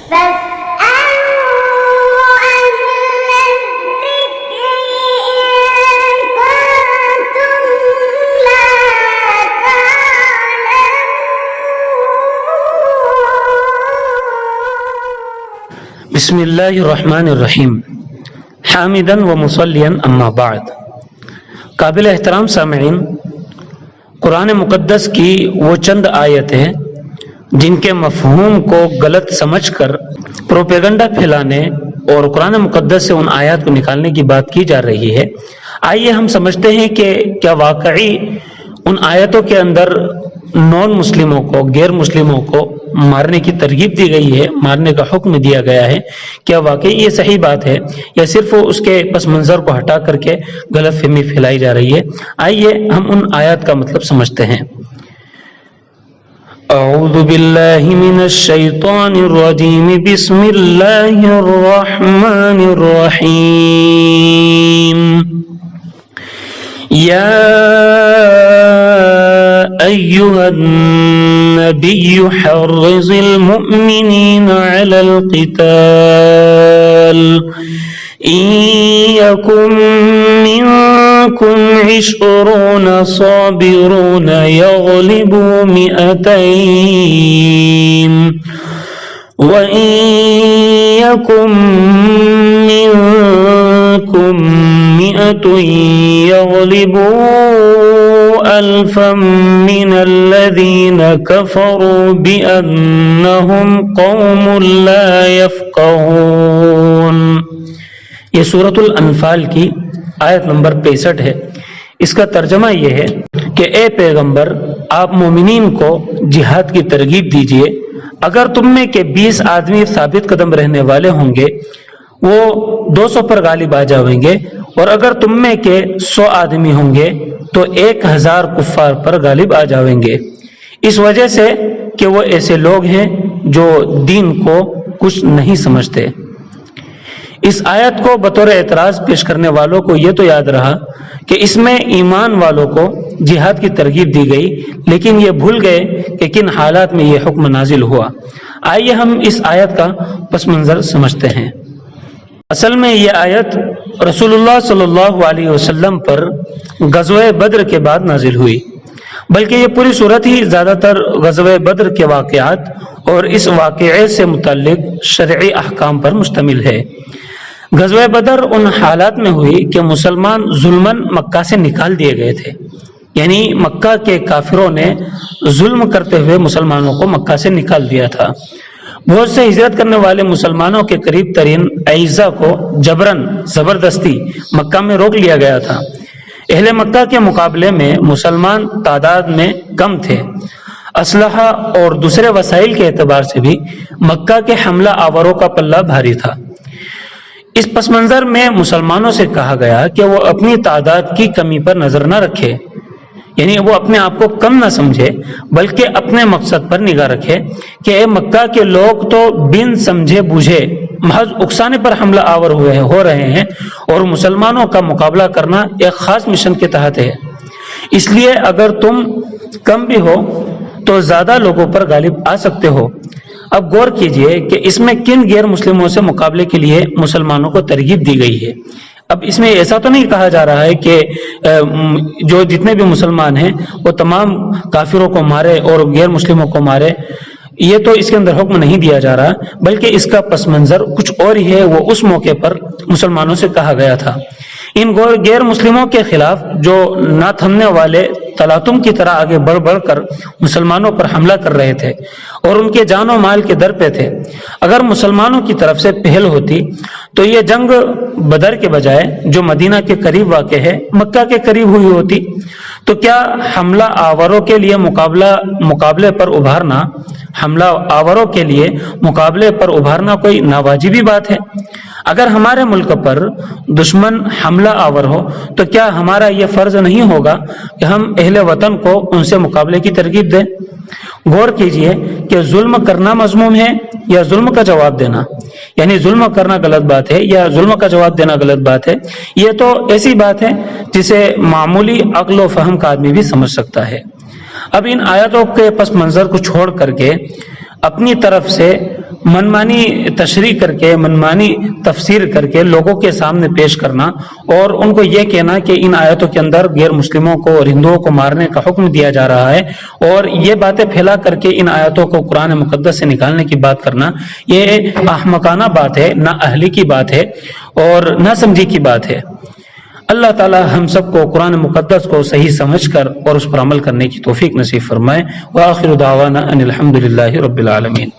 بسم اللہ الرحمن الرحیم حامداً و مصلیاً اما بعد. قابل احترام سامعین، قرآن مقدس کی وہ چند آیتیں جن کے مفہوم کو غلط سمجھ کر پروپیگنڈا پھیلانے اور قرآن مقدس سے ان آیات کو نکالنے کی بات کی جا رہی ہے، آئیے ہم سمجھتے ہیں کہ کیا واقعی ان آیتوں کے اندر نان مسلموں کو، غیر مسلموں کو مارنے کی ترغیب دی گئی ہے، مارنے کا حکم دیا گیا ہے؟ کیا واقعی یہ صحیح بات ہے یا صرف اس کے پس منظر کو ہٹا کر کے غلط فہمی پھیلائی جا رہی ہے؟ آئیے ہم ان آیات کا مطلب سمجھتے ہیں. اعوذ باللہ من الشیطان الرجیم، بسم اللہ الرحمن الرحیم. یا أيها النبي حرض المؤمنين على القتال إن يكن منكم 20 صابرون يغلبوا 200 وإن يكن منكم 100 يغلبوا 1000 من الذين كفروا بأنهم قوم لا يفقهون. یہ سورۃ الانفال کی آیت نمبر 65 ہے. اس کا ترجمہ یہ ہے کہ اے پیغمبر، آپ مومنین کو جہاد کی ترغیب دیجئے. اگر تم میں کے 20 آدمی ثابت قدم رہنے والے ہوں گے وہ 200 پر غالب آ جائیں گے، اور اگر تم میں کے 100 آدمی ہوں گے تو 1000 کفار پر غالب آ جائیں گے، اس وجہ سے کہ وہ ایسے لوگ ہیں جو دین کو کچھ نہیں سمجھتے. اس آیت کو بطور اعتراض پیش کرنے والوں کو یہ تو یاد رہا کہ اس میں ایمان والوں کو جہاد کی ترغیب دی گئی، لیکن یہ بھول گئے کہ کن حالات میں یہ حکم نازل ہوا. آئیے ہم اس آیت کا پس منظر سمجھتے ہیں. اصل میں یہ آیت رسول اللہ صلی اللہ علیہ وسلم پر غزوہ بدر کے بعد نازل ہوئی، بلکہ یہ پوری صورت ہی زیادہ تر غزوہ بدر کے واقعات اور اس واقعے سے متعلق شرعی احکام پر مشتمل ہے. غزوہ بدر ان حالات میں ہوئی کہ مسلمان ظلماً مکہ سے نکال دیے گئے تھے، یعنی مکہ کے کافروں نے ظلم کرتے ہوئے مسلمانوں کو مکہ سے نکال دیا تھا. بہت سے ہجرت کرنے والے مسلمانوں کے قریب ترین اعزا کو جبرن زبردستی مکہ میں روک لیا گیا تھا. اہل مکہ کے مقابلے میں مسلمان تعداد میں کم تھے. اسلحہ اور دوسرے وسائل کے اعتبار سے بھی مکہ کے حملہ آوروں کا پلہ بھاری تھا. اس پس منظر میں مسلمانوں سے کہا گیا کہ وہ اپنی تعداد کی کمی پر نظر نہ رکھے، یعنی وہ اپنے آپ کو کم نہ سمجھے بلکہ اپنے مقصد پر نگاہ رکھے کہ اے مکہ کے لوگ تو بن سمجھے بوجھے محض اکسانے پر حملہ آور ہو رہے ہیں، اور مسلمانوں کا مقابلہ کرنا ایک خاص مشن کے تحت ہے. اس لیے اگر تم کم بھی ہو تو زیادہ لوگوں پر غالب آ سکتے ہو. اب غور کیجئے کہ اس میں کن غیر مسلموں سے مقابلے کے لیے مسلمانوں کو ترغیب دی گئی ہے. اب اس میں ایسا تو نہیں کہا جا رہا ہے کہ جو جتنے بھی مسلمان ہیں وہ تمام کافروں کو مارے اور غیر مسلموں کو مارے، یہ تو اس کے اندر حکم نہیں دیا جا رہا، بلکہ اس کا پس منظر کچھ اور ہی ہے. وہ اس موقع پر مسلمانوں سے کہا گیا تھا ان غیر مسلموں کے خلاف جو نہ تھمنے والے تلاطم کی طرح آگے بڑھ بڑھ کر مسلمانوں پر حملہ کر رہے تھے اور ان کے جان و مال کے در پہ تھے. اگر مسلمانوں کی طرف سے پہل ہوتی تو یہ جنگ بدر کے بجائے جو مدینہ کے قریب واقع ہے مکہ کے قریب ہوئی ہوتی. تو کیا حملہ آوروں کے لیے مقابلے پر ابھارنا کوئی ناواجبی بات ہے؟ اگر ہمارے ملک پر دشمن حملہ آور ہو تو کیا ہمارا یہ فرض نہیں ہوگا کہ ہم اہل وطن کو ان سے مقابلے کی ترغیب دیں؟ غور کیجئے کہ ظلم کرنا مذموم ہے یا ظلم کا جواب دینا، یعنی ظلم کرنا غلط بات ہے یا ظلم کا جواب دینا غلط بات ہے. یہ تو ایسی بات ہے جسے معمولی عقل و فہم کا آدمی بھی سمجھ سکتا ہے. اب ان آیاتوں کے پس منظر کو چھوڑ کر کے اپنی طرف سے منمانی تشریح کر کے، منمانی تفسیر کر کے لوگوں کے سامنے پیش کرنا اور ان کو یہ کہنا کہ ان آیتوں کے اندر غیر مسلموں کو اور ہندوؤں کو مارنے کا حکم دیا جا رہا ہے، اور یہ باتیں پھیلا کر کے ان آیتوں کو قرآن مقدس سے نکالنے کی بات کرنا، یہ احمقانہ بات ہے، نہ اہلی کی بات ہے اور نہ سمجھی کی بات ہے۔ اللہ تعالی ہم سب کو قرآن مقدس کو صحیح سمجھ کر اور اس پر عمل کرنے کی توفیق نصیب فرمائے۔ وآخر دعوانا ان الحمد للہ رب العالمین۔